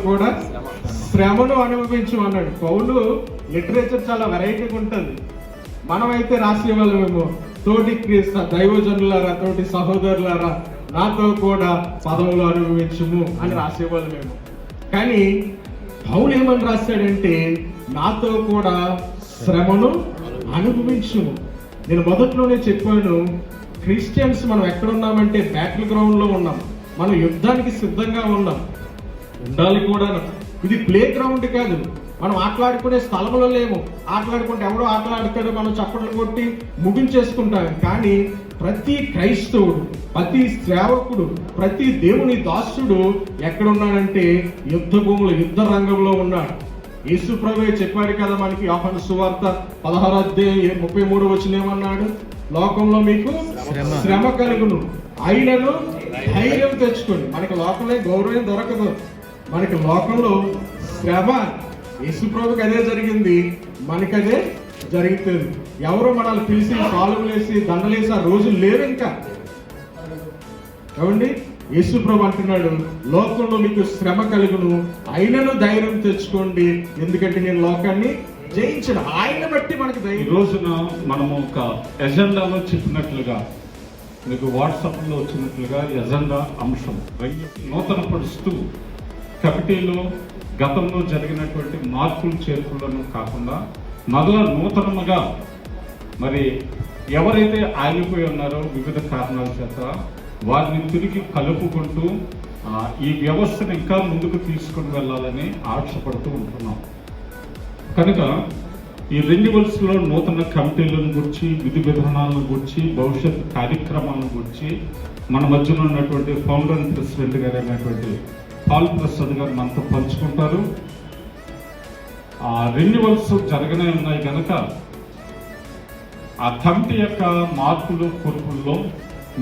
కూడా శ్రమను అనుభవించు అన్నాడు. పౌలు లిటరేచర్ చాలా వెరైటీగా ఉంటుంది. మనమైతే రాసేవాళ్ళమేమో తోటి దైవజనులారా, తోటి సహోదరులారా, నాతో కూడా పదవులు అనుభవించుము అని రాసేవాళ్ళమేమో. కానీ పౌలు ఏమని రాశాడంటే నాతో కూడా శ్రమను అనుభవించుము. నేను మొదట్లోనే చెప్పాను, క్రిస్టియన్స్ మనం ఎక్కడున్నామంటే బ్యాటిల్ గ్రౌండ్ లో ఉన్నాం. మనం యుద్ధానికి సిద్ధంగా ఉన్నాం, ఉండాలి కూడా. ఇది ప్లే గ్రౌండ్ కాదు, మనం ఆటలాడుకునే స్థలంలో లేము. ఆటలాడుకుంటే ఎవడో ఆటలాడుతాడు, మనం చప్పట్లు కొట్టి ముగించేసుకుంటాం. కానీ ప్రతి క్రైస్తవుడు, ప్రతి సేవకుడు, ప్రతి దేవుని దాసుడు ఎక్కడున్నాడంటే యుద్ధ భూములు, యుద్ధ రంగంలో ఉన్నాడు. యేసు ప్రభువే చెప్పాడు కదా మనకి, యోహాను సువార్త 16:33 ఏమన్నాడు? లోకంలో మీకు శ్రమ కలుగును, అయినను ధైర్యం తెచ్చుకోండి. మనకి లోకంలో గౌరవం దొరకదు, మనకి లోకంలో శ్రమ. యేసు ప్రభుకి అదే జరిగింది, మనకదే జరుగుతుంది. ఎవరో మనల్ని పిలిచి కాలువలేసి దండలేసి ఆ రోజులు లేవు ఇంకా. ఏమండి, యేసు ప్రభు అంటున్నాడు లోకంలో మీకు శ్రమ కలుగును, అయినను ధైర్యం తెచ్చుకోండి, ఎందుకంటే నేను లోకాన్ని జయించను. ఆయన బట్టి మనకి ధైర్యం. ఈ రోజున మనము ఒక ఎజెండాలో చెప్పినట్లుగా, మీకు వాట్సాప్లో వచ్చినట్లుగా ఎజెండా అంశం నూతన పరుస్తూ కమిటీలో గతంలో జరిగినటువంటి మార్పులు చేర్పులను కాకుండా మరలా నూతనముగా మరి ఎవరైతే ఆగిపోయి ఉన్నారో వివిధ కారణాల చేత వారిని తిరిగి కలుపుకుంటూ ఈ వ్యవస్థను ఇంకా ముందుకు తీసుకుని వెళ్ళాలని ఆశపడుతూ ఉంటున్నాం. కనుక ఈ రెన్యువల్స్లో నూతన కమిటీలను గురించి, విధి విధానాలను గురించి, భవిష్యత్ కార్యక్రమాలను గురించి మన మధ్యలో ఉన్నటువంటి ఫౌండర్ అండ్ ప్రెసిడెంట్ గారు అయినటువంటి పాల్ ప్రసాద్ గారు మనతో పంచుకుంటారు. ఆ రెన్యువల్స్ జరగనే ఉన్నాయి కనుక ఆ కమిటీ యొక్క మార్పులు కూర్పుల్లో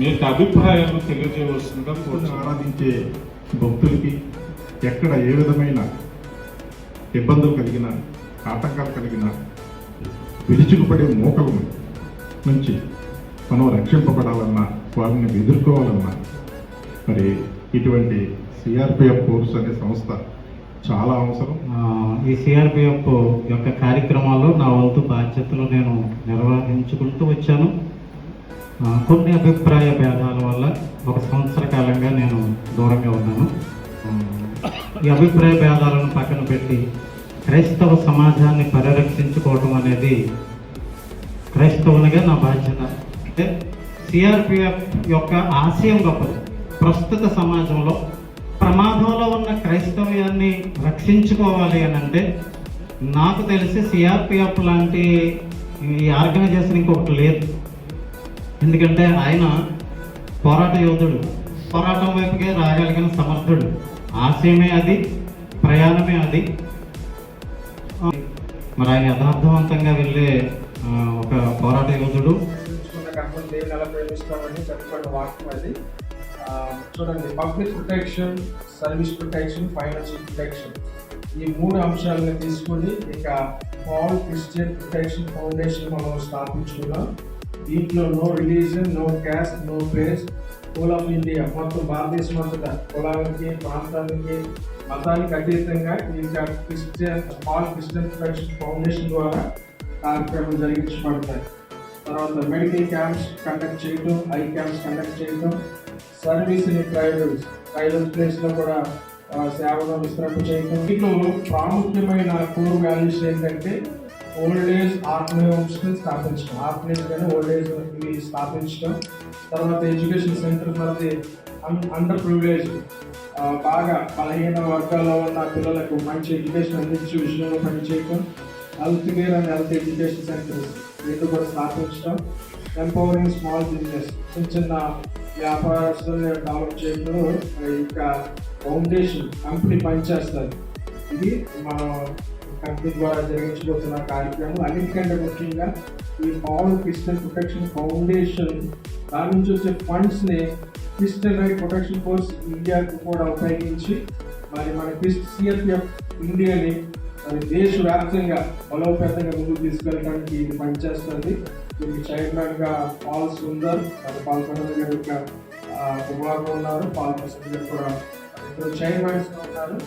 మీకు అభిప్రాయాలు తెలియజేయవలసిందిగా ఆరాధించే భక్తులకి ఎక్కడ ఏ విధమైన ఇబ్బందులు కలిగినా, ఆటంకాలు కలిగినా, విరుచుకుపడే మోకల నుంచి మనం రక్షింపబడాలన్నా, వారిని ఎదుర్కోవాలన్నా మరి ఇటువంటి సిఆర్పిఎఫ్ కోర్స్ అనే సంస్థ చాలా అవసరం. ఈ సిఆర్పిఎఫ్ యొక్క కార్యక్రమాల్లో నా వంతు బాధ్యతలు నేను నిర్వహించుకుంటూ వచ్చాను. కొన్ని అభిప్రాయ భేదాల వల్ల 1 సంవత్సర కాలంగా నేను దూరంగా ఉన్నాను. ఈ అభిప్రాయ భేదాలను పక్కన పెట్టి క్రైస్తవ సమాజాన్ని పరిరక్షించుకోవడం అనేది క్రైస్తవునిగా నా బాధ్యత. అంటే సిఆర్పిఎఫ్ యొక్క ఆశయం గొప్పది. ప్రస్తుత సమాజంలో ప్రమాదంలో ఉన్న క్రైస్తవ్యాన్ని రక్షించుకోవాలి అని అంటే నాకు తెలిసి సిఆర్పిఎఫ్ లాంటి ఈ ఆర్గనైజేషన్ ఇంకొకటి లేదు. ఎందుకంటే ఆయన పోరాట యోధుడు, పోరాటం వైపుకే రాగలిగిన సమర్థుడు. ఆశయమే అది, ప్రయాణమే అది. మరి ఆయన యథార్థవంతంగా వెళ్ళే ఒక పోరాట యోధుడు. చూడండి, public protection, service protection, financial protection, ఈ 3 అంశాలను తీసుకొని ఇక ఆల్ క్రిస్టియన్ ప్రొటెక్షన్ ఫౌండేషన్ మనం స్థాపించుకున్నాం. దీంట్లో no religion, no caste, no place, whole of India, మొత్తం భారతదేశం అంతటా కులానికి, ప్రాంతానికి, మతానికి అతీతంగా ఇంకా ఆల్ క్రిస్టియన్ ప్రొటెక్షన్ ఫౌండేషన్ ద్వారా కార్యక్రమాలు జరిగించబడతాయి. తర్వాత మెడికల్ క్యాంప్స్ కండక్ట్ చేయడం, ఐ క్యాంప్స్ కండక్ట్ చేయడం, సర్వీస్ ఇన్ ట్రైబల్ ప్లేస్లో కూడా సేవను విస్తరింప చేయడం. దీంట్లో ప్రాముఖ్యమైన కోర్ వాల్యూస్ ఏంటంటే ఓల్డ్ ఏజ్ ఆర్ఫనేజ్ స్థాపించడం, ఆర్ఫనేజ్ కానీ ఓల్డ్ ఏజ్ ఇవి స్థాపించడం. తర్వాత ఎడ్యుకేషన్ సెంటర్ మరి అండర్ ప్రివిలేజ్, బాగా బలహీన వర్గాల్లో ఉన్న పిల్లలకు మంచి ఎడ్యుకేషన్ అందించే విషయంలో పనిచేయడం. Health care and health education centres రెండు కూడా స్థాపించడం. ఎంపవరింగ్ స్మాల్ బిజినెస్, చిన్న వ్యాపారస్తులను డెవలప్ చేయడంలో ఇంకా ఫౌండేషన్ కంపెనీ పనిచేస్తుంది. ఇది మనం కంపెనీ ద్వారా జరిగించబోతున్న కార్యక్రమం. అన్నిటికంటే ముఖ్యంగా ఈ ఆల్ క్రిస్టియన్ ప్రొటెక్షన్ ఫౌండేషన్ దాని నుంచి వచ్చే ఫండ్స్ని క్రిస్టియన్ రైట్ ప్రొటెక్షన్ ఫోర్స్ ఇండియాకు కూడా ఉపయోగించి మరి మన సిఆర్పిఎఫ్ ఇండియాని మరి దేశవ్యాప్తంగా బలోపేతంగా ముందుకు తీసుకెళ్ళడానికి ఇది పనిచేస్తుంది. దీనికి చైర్మన్గా పాల్ సుందర్, మరి పాల్గొన్న గారు యొక్క కుమారులు ఉన్నారు, పాల్ ప్రసాద్ గారు కూడా ఇద్దరు చైర్మన్స్ ఉన్నారు.